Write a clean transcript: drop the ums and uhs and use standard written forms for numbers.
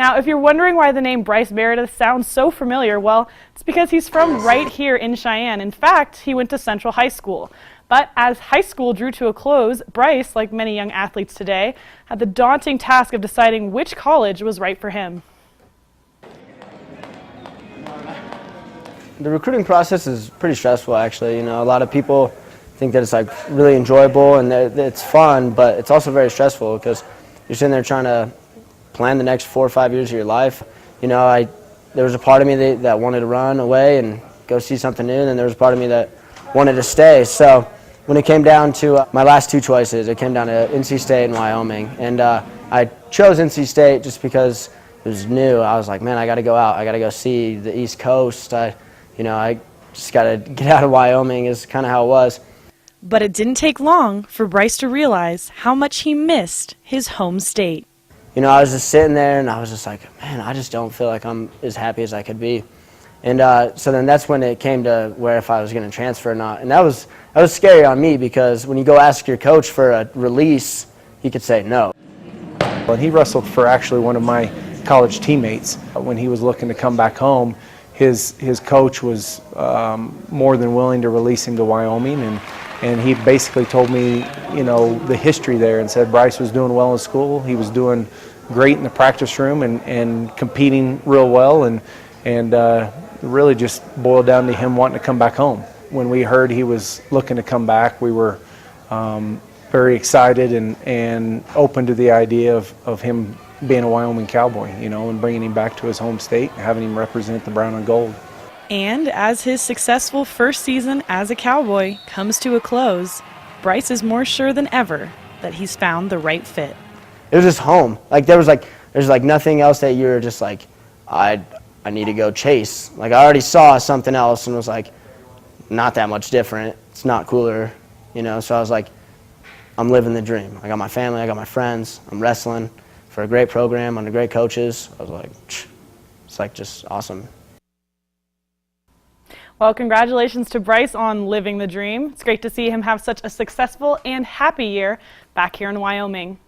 Now, if you're wondering why the name Bryce Meredith sounds so familiar, well, it's because he's from right here in Cheyenne. In fact, he went to Central High School. But as high school drew to a close, Bryce, like many young athletes today, had the daunting task of deciding which college was right for him. The recruiting process is pretty stressful, actually. You know, a lot of people think that it's like really enjoyable and that it's fun, but it's also very stressful because you're sitting there trying to plan the next 4 or 5 years of your life. You know, there was a part of me that wanted to run away and go see something new, and there was a part of me that wanted to stay. So when it came down to my last two choices, it came down to NC State and Wyoming. And I chose NC State just because it was new. I was like, man, I got to go out. I got to go see the East Coast. I just got to get out of Wyoming is kind of how it was. But it didn't take long for Bryce to realize how much he missed his home state. You know, I was just sitting there and I was just like, man, I just don't feel like I'm as happy as I could be. And so then that's when it came to where if I was going to transfer or not. And that was scary on me because when you go ask your coach for a release, he could say no. And he wrestled for actually one of my college teammates. When he was looking to come back home, his coach was more than willing to release him to Wyoming, and he basically told me, you know, the history there and said Bryce was doing well in school. He was doing great in the practice room and competing real well, and really just boiled down to him wanting to come back home. When we heard he was looking to come back, we were very excited and open to the idea of him being a Wyoming Cowboy, you know, and bringing him back to his home state, having him represent the brown and gold. And as his successful first season as a Cowboy comes to a close, Bryce is more sure than ever that he's found the right fit. It was just home. Like there's nothing else that you're just like, I need to go chase. Like I already saw something else and was like, not that much different. It's not cooler, you know. So I was like, I'm living the dream. I got my family, I got my friends. I'm wrestling for a great program under great coaches. I was like, it's like just awesome. Well, congratulations to Bryce on living the dream. It's great to see him have such a successful and happy year back here in Wyoming.